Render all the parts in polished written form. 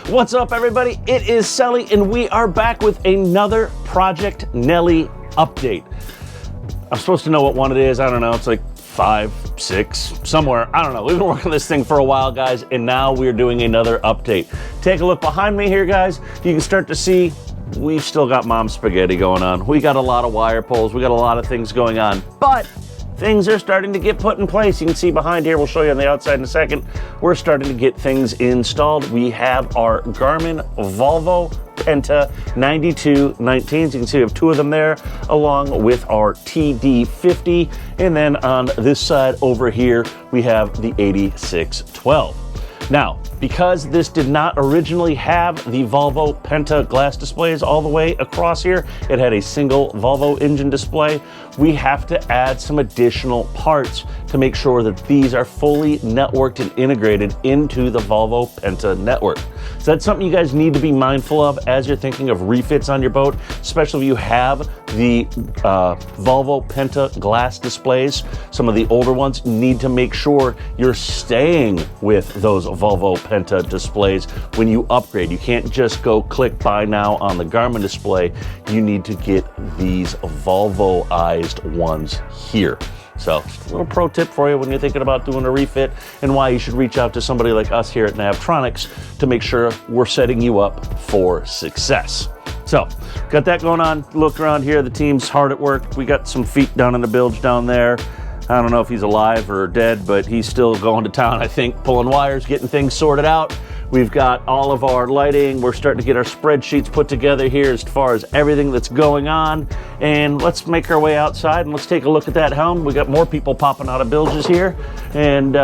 What's up, everybody? It is Sully, and we are back with another Project Neeli update. I'm supposed to know what one it is. I don't know. It's like 5, 6, somewhere. I don't know. We've been working on this thing for a while, guys, and now we're doing another update. Take a look behind me here, guys. You can start to see we've still got mom spaghetti going on. We got a lot of wire pulls. We got a lot of things going on, but things are starting to get put in place. You can see behind here, we'll show you on the outside in a second. We're starting to get things installed. We have our Garmin Volvo Penta 9219s. You can see we have 2 of them there, along with our TD50. And then on this side over here, we have the 8612. Now, because this did not originally have the Volvo Penta glass displays all the way across here, it had a single Volvo engine display. We have to add some additional parts to make sure that these are fully networked and integrated into the Volvo Penta network. So that's something you guys need to be mindful of as you're thinking of refits on your boat, especially if you have the Volvo Penta glass displays. Some of the older ones need to make sure you're staying with those Volvo Penta displays when you upgrade. You can't just go click buy now on the Garmin display. You need to get these Volvoized ones here. So just a little pro tip for you when you're thinking about doing a refit, and why you should reach out to somebody like us here at Navtronics to make sure we're setting you up for success. So got that going on. Look around here, the team's hard at work. We got some feet down in the bilge down there. I don't know if he's alive or dead, but he's still going to town, I think, pulling wires, getting things sorted out. We've got all of our lighting. We're starting to get our spreadsheets put together here as far as everything that's going on. And let's make our way outside and let's take a look at that helm. We got more people popping out of bilges here. And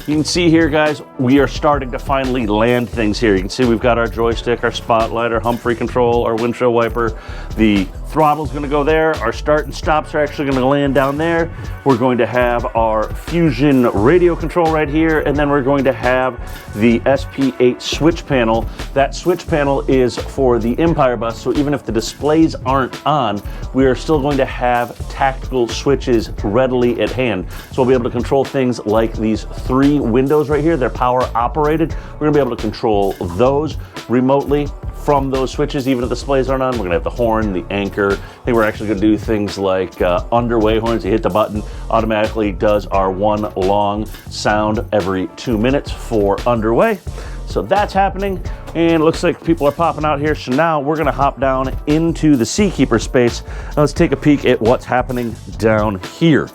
you can see here, guys, we are starting to finally land things here. You can see we've got our joystick, our spotlight, our Humphrey control, our windshield wiper. The throttle's gonna go there. Our start and stops are actually gonna land down there. We're going to have our Fusion radio control right here, and then we're going to have the SP8 switch panel. That switch panel is for the Empire bus, so even if the displays aren't on, we are still going to have tactical switches readily at hand. So we'll be able to control things like these 3 windows right here. They're power operated. We're gonna be able to control those remotely from those switches, even if the displays aren't on. We're gonna have the horn, the anchor. I think we're actually gonna do things like underway horns. You hit the button, automatically does our 1 long sound every 2 minutes for underway. So that's happening, and it looks like people are popping out here. So now we're gonna hop down into the Seakeeper space. Now let's take a peek at what's happening down here.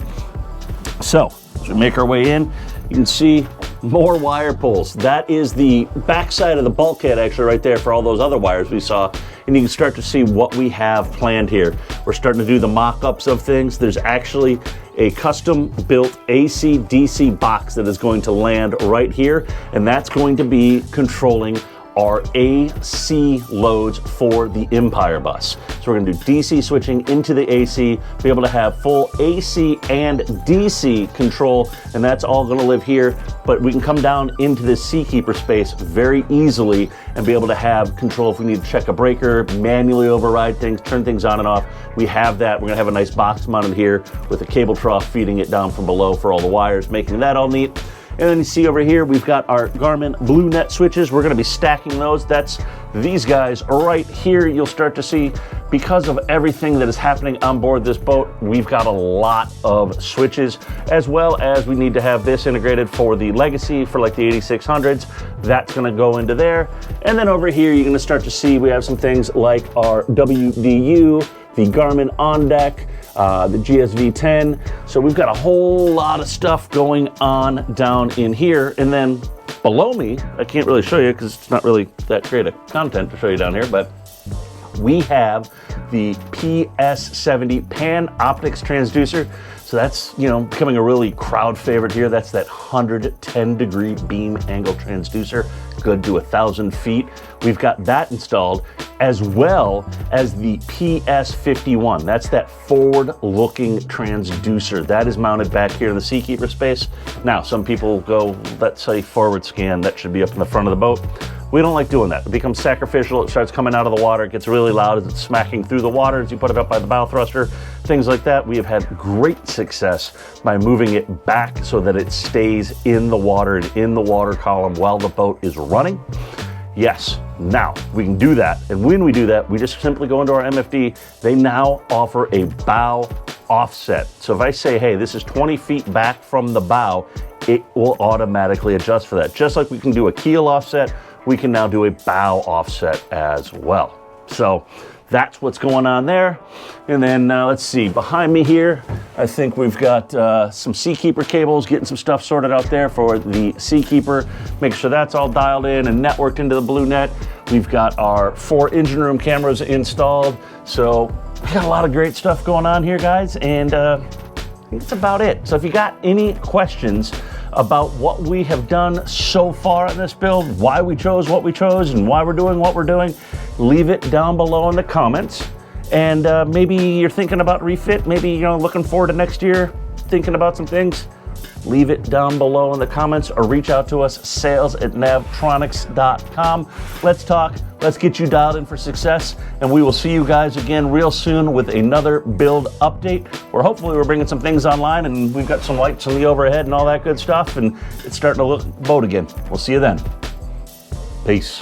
So as we make our way in, you can see more wire pulls. That is the backside of the bulkhead actually right there for all those other wires we saw. And you can start to see what we have planned here. We're starting to do the mock-ups of things. There's actually a custom built AC DC box that is going to land right here. And that's going to be controlling our AC loads for the Empire bus. So we're gonna do DC switching into the AC, be able to have full AC and DC control, and that's all gonna live here, but we can come down into this Seakeeper space very easily and be able to have control if we need to check a breaker, manually override things, turn things on and off. We have that. We're gonna have a nice box mounted here with a cable trough feeding it down from below for all the wires, making that all neat. And then you see over here, we've got our Garmin BlueNet switches. We're gonna be stacking those. That's these guys right here. You'll start to see, because of everything that is happening on board this boat, we've got a lot of switches, as well as we need to have this integrated for the Legacy, for like the 8600s. That's gonna go into there. And then over here, you're gonna start to see we have some things like our WDU, the Garmin On Deck, the GSV-10. So we've got a whole lot of stuff going on down in here. And then below me, I can't really show you because it's not really that great of content to show you down here, but we have the PS70 Pan Optics transducer. So that's, you know, becoming a really crowd favorite here. That's that 110-degree beam angle transducer, good to 1,000 feet. We've got that installed, as well as the PS51. That's that forward-looking transducer. That is mounted back here in the Seakeeper space. Now, some people go, let's say forward scan, that should be up in the front of the boat. We don't like doing that. It becomes sacrificial. It starts coming out of the water. It gets really loud as it's smacking through the water as you put it up by the bow thruster, things like that. We have had great success by moving it back so that it stays in the water and in the water column while the boat is running. Yes, now we can do that. And when we do that, we just simply go into our MFD. They now offer a bow offset. So if I say, hey, this is 20 feet back from the bow, it will automatically adjust for that. Just like we can do a keel offset, we can now do a bow offset as well. So that's what's going on there. And then let's see, behind me here, I think we've got some Seakeeper cables, getting some stuff sorted out there for the Seakeeper. Make sure that's all dialed in and networked into the BlueNet. We've got our 4 engine room cameras installed. So we got a lot of great stuff going on here, guys. And that's about it. So if you got any questions about what we have done so far in this build, why we chose what we chose, and why we're doing what we're doing, leave it down below in the comments. And maybe you're thinking about refit, maybe looking forward to next year, thinking about some things, leave it down below in the comments or reach out to us, sales@navtronics.com. Let's talk, let's get you dialed in for success, and we will see you guys again real soon with another build update, where hopefully we're bringing some things online and we've got some lights on the overhead and all that good stuff, and it's starting to look boat again. We'll see you then. Peace.